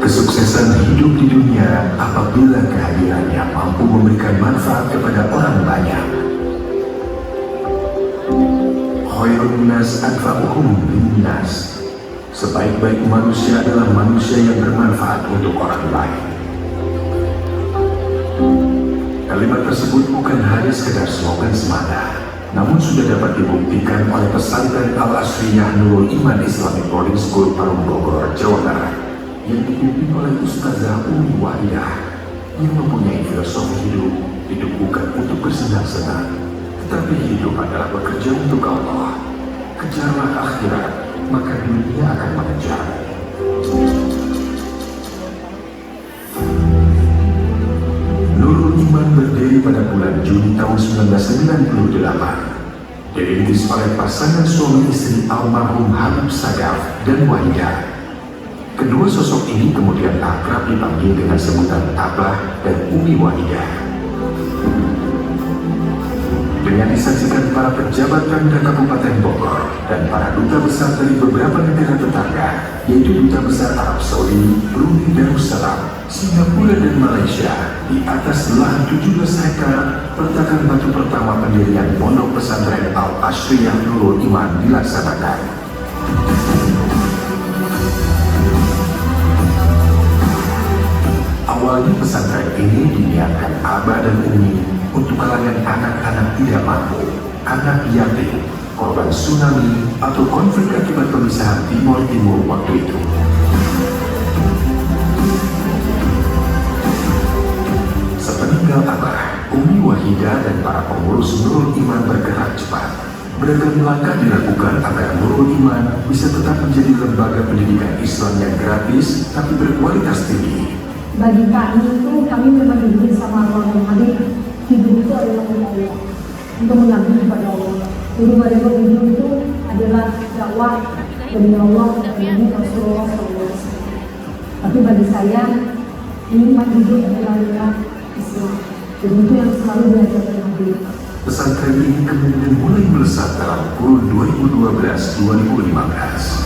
Kesuksesan hidup di dunia apabila kehadirannya mampu memberikan manfaat kepada orang banyak. Khairun nas anfa'uhum linnas. Sebaik-baik manusia adalah manusia yang bermanfaat untuk orang lain. Kalimat tersebut bukan hanya sekedar slogan semata, namun sudah dapat dibuktikan oleh pesantren Al-Asriyah Nurul Iman Islamic Boarding School Parung Bogor, Jawa Barat, yang dipimpin oleh Ustazah Umi Wahidah, yang mempunyai filosofi hidup bukan untuk bersenang-senang, tetapi hidup adalah bekerja untuk Allah. Kejarlah akhirat, maka dunia akan mengejar. Nurul Iman berdiri pada bulan Juni tahun 1998. Dirintis oleh pasangan suami istri almarhum Habib Sadaf dan Wahidah. Kedua sosok ini kemudian akrab dipanggil dengan sebutan Abah dan Umi Wahidah. Dengan disaksikan para pejabat Pemda Kabupaten Bogor dan para duta besar dari beberapa negara tetangga, yaitu Duta Besar Arab Saudi, Brunei Darussalam, Singapura dan Malaysia, di atas lahan 17 hektar, peletakan batu pertama pendirian Pondok Pesantren Al-Asriyah Nurul Iman dilaksanakan. Awalnya pesantren ini diniatkan Abah dan Umi untuk kalangan anak-anak tidak mampu, anak yatim, korban tsunami, atau konflik akibat pemisahan Timor Timur waktu itu. Sepeninggal Abah, Umi Wahidah dan para pengurus Nurul Iman bergerak cepat. Beragam langkah dilakukan agar Nurul Iman bisa tetap menjadi lembaga pendidikan Islam yang gratis tapi berkualitas tinggi. Bagi kami itu, kami memang diberi sama Allah yang hadir. Hidup itu adalah untuk Allah, untuk mengabdi kepada Allah. Jadi pada hidup itu adalah dakwah dari Allah dan Rasulullah SAW. Tapi bagi saya, nikmat hidup adalah Islam. Jadi itu yang selalu diajarkan Nabi. Pesantren ini kemudian mulai melesat dalam kurun 2012-2015.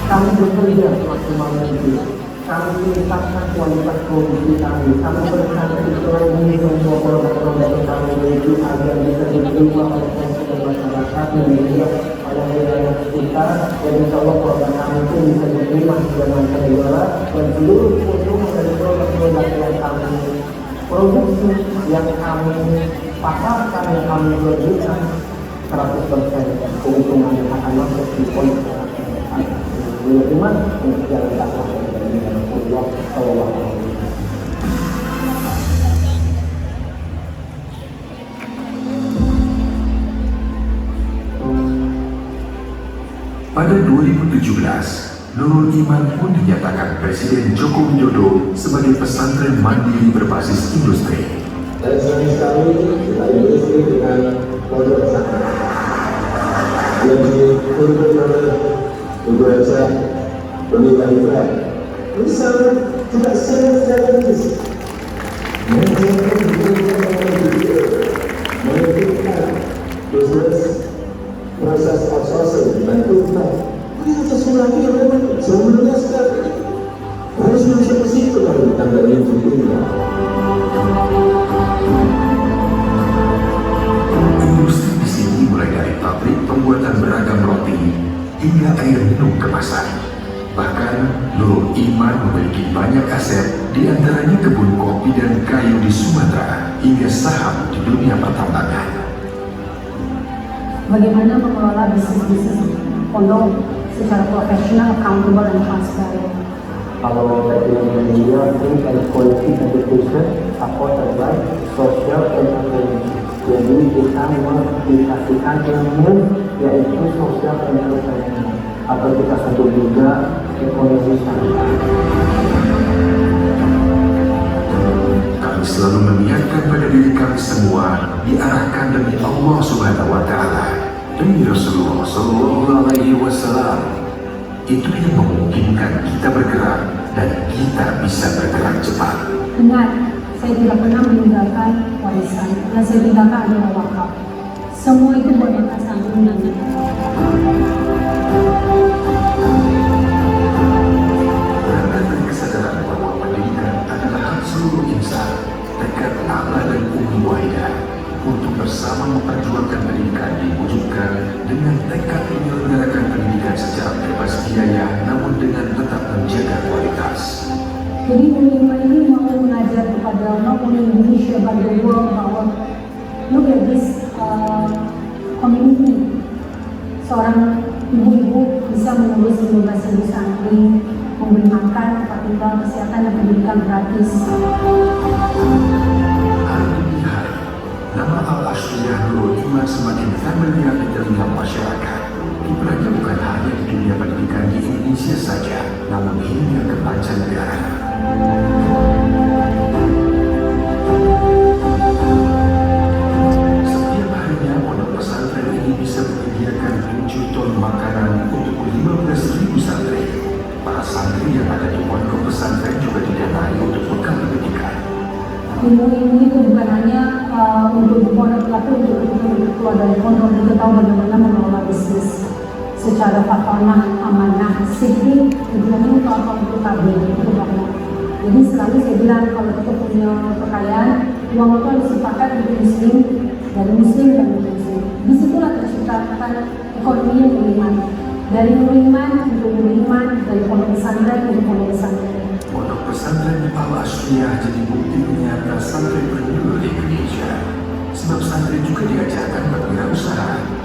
Kami bekerja maksimal mungkin. Kami meningkatkan kualitas produksi kami. Kami berusaha ekonomi semua produk-produk yang kami miliki agar bisa diterima oleh konsumen masyarakat dan juga oleh wilayah sekitar. Dan insya Allah produk kami itu bisa diterima dengan negara dan seluruh keuntungan dari produk-produk yang kami produksi, yang kami pasarkan, yang kami berikan 100% keuntungan yang akan masuk di politik. Iman untuk jalan dakwah dari Rasulullah SAW. Pada 2017, Nurul Iman pun dinyatakan Presiden Joko Widodo sebagai pesantren mandiri berbasis industri. Dan senang sekali kita industri dengan pondok pesantren yang dipimpin oleh Ibu Elsa Pemilihan Ibrahim. Ini sangat tidak secara bisnis menghentikan bisnis proses outsourcing dan tuntas. Ini sesuatu lagi yang memang sebelumnya sekali harus masuk ke situ lalu tanggalnya tentunya. Industri di sini mulai dari pabrik pembuatan beragam roti hingga air minum kemasan. Bahkan Nurul Iman memiliki banyak aset, diantaranya kebun kopi dan kayu di Sumatera hingga saham di dunia pertambangan. Bagaimana mengelola bisnis-bisnis pondok secara profesional, accountable, dan transparan? Kalau teknologi media ini dari quality education supported by social entrepreneurship. Jadi kita mengaplikasikan ilmu yaitu social entrepreneurship atau kita sebut juga ekonomi syariah. Kami selalu mengingatkan pada diri kami semua diarahkan demi Allah Subhanahu wa Ta'ala, demi Rasulullah Sallallahu Alaihi Wasallam. Itu yang memungkinkan kita bergerak dan kita bisa bergerak cepat. Ingat, saya tidak pernah meninggalkan warisan. Yang saya tinggalkan adalah wakaf. Semua itu buat anak santri nanti. Berangkat dari kesadaran bahwa pendidikan adalah hak seluruh insan, tekad Abah dan Umi Wahidah untuk bersama memperjuangkan pendidikan diwujudkan dengan tekad menyelenggarakan pendidikan secara bebas biaya namun dengan tetap menjaga kualitas. Jadi Unima ini mau mengajar kepada non Indonesia by the world bahwa look at this community. Seorang ibu-ibu bisa mengurus 15.000 santri, memberi makan, tempat tinggal, kesehatan dan pendidikan gratis. Hari demi hari, nama Al-Ashriyah Nurul Iman semakin familiar di telinga masyarakat. Kiprahnya bukan hanya di dunia pendidikan di Indonesia saja, namun hingga ke mancanegara. Setiap harinya pondok pesantren ini bisa menyediakan 7 ton makanan untuk 15.000 santri. Para santri yang ada di pondok pesantren juga didanai untuk bekal pendidikan. Ilmu-ilmu itu bukan hanya untuk pondok, tapi untuk keluar dari pondok kita tahu bagaimana mengelola bisnis secara fatonah, amanah, sifri, itu kalau untuk kabel itu banyak. Jadi selalu saya bilang kalau kita punya kekayaan, uang itu harus dipakai untuk muslim dan muslim. Disitulah terciptakan ekonomi yang beriman. Dari beriman untuk beriman, dari pondok pesantren untuk pondok pesantren. Pondok pesantren Al-Ashriyah jadi bukti nyata santripreneur di Indonesia. Sebab santri juga diajarkan berwirausaha.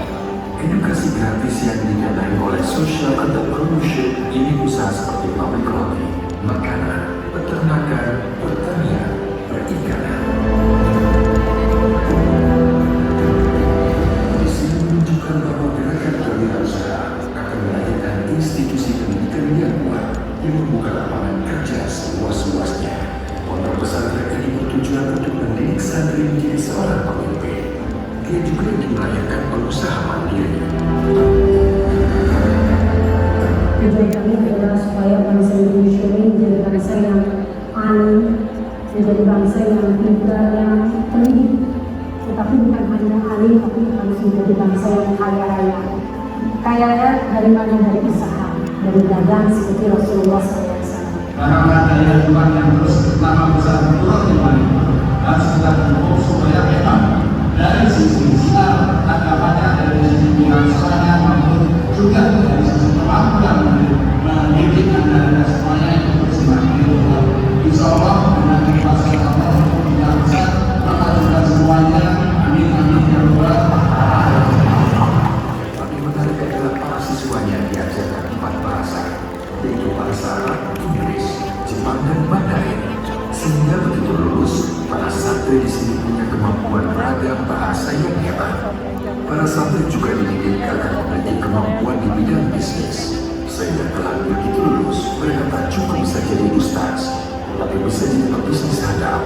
Edukasi gratis yang didanai oleh social entrepreneurship ini usaha seperti pabrik roti, makanan, peternakan, pertanian, perikanan. Di sini menunjukkan bahwa gerakan berwirausaha akan melahirkan institusi pendidikan yang kuat yang membuka lapangan kerja seluas-luasnya. Pondok pesantren ini bertujuan untuk mendidik santri menjadi seorang pemimpin. Dia juga ingin melahirkan pengusaha mandiri. Tujuan kami adalah supaya bangsa Indonesia ini menjadi bangsa yang alim, menjadi bangsa yang pintar, yang pendidik. Tetapi bukan hanya alim, tapi harus menjadi bangsa yang kaya raya. Kaya raya dari mana? Dari usaha, dari dagang seperti Rasulullah SAW. Karena daya Tuhan yang terus pertama besar turun di balik harus kita dukung supaya memang dari sisi sinar agamanya, dari sisi wirausaha maupun juga dari sisi kemampuan mendidik anak-anak semuanya itu bersemakin luar. Insya Allah dengan kuasa Allah untuk kita besar maka juga semuanya amin amin ya Allah. Tapi menarik adalah para siswanya diajarkan 4 bahasa, yaitu bahasa Arab, Inggris, Jepang, dan Mandarin. Sehingga begitu lulus, para santri di sini punya kemampuan beragam bahasa yang hebat. Para santri juga dididik agar memiliki kemampuan di bidang bisnis. Sehingga telah begitu lulus, mereka tak cuma bisa jadi ustaz, tapi bisa jadi pebisnis handal.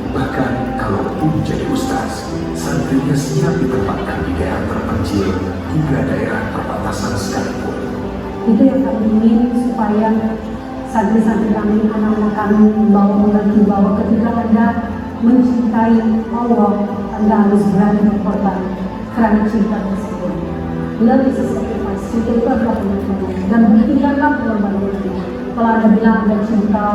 Bahkan kalaupun jadi ustaz, santrinya siap ditempatkan di daerah terpencil hingga daerah perbatasan sekalipun. Itu yang kami ingin supaya santri-santri kami, anak-anak kami mengerti bahwa ketika Anda mencintai Allah, Anda harus berani berkorban karena cinta tersebut. Love is a sacrifice. Cinta itu adalah pengorbanan. Dan buktikanlah pengorbanan itu. Kalau Anda bilang Anda cinta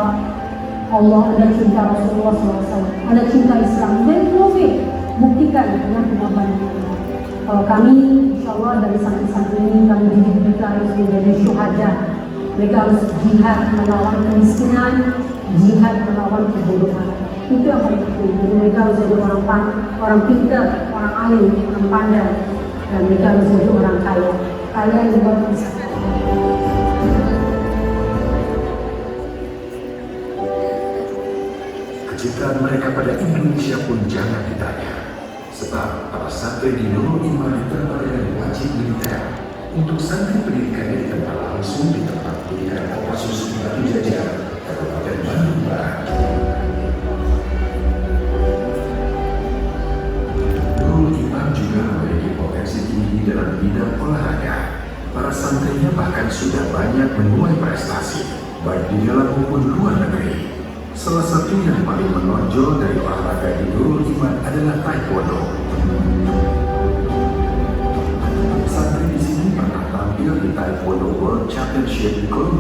Allah, Anda cinta Rasulullah SAW, Anda cinta Islam, then prove it. Buktikan dengan pengorbanan itu. Kalau kami, insya Allah dari santri-santri ini, kami didik mereka harus menjadi syuhada. Mereka harus jihad melawan kemiskinan, jihad melawan kebodohan. Itu yang paling penting. Jadi mereka harus jadi orang pintar, orang alim, orang pandai, dan mereka harus jadi orang kaya. Kaya yang dibuat bisa. Cita-cita mereka pada Indonesia pun jangan ditanya, sebab para santri di Nurul Iman diterima dengan wajib militer. Untuk santri pendidikannya ditempa langsung di tempat pendidikan Kopassus Batu Jajar, Kabupaten Bandung Barat. Nurul Iman juga memiliki potensi tinggi dalam bidang olahraga. Para santrinya bahkan sudah banyak menuai prestasi, baik di dalam maupun luar negeri. Salah satu yang paling menonjol dari olahraga di Nurul Iman adalah Taekwondo. Santri di sini pernah tampil di Taekwondo World Championship di Columbia.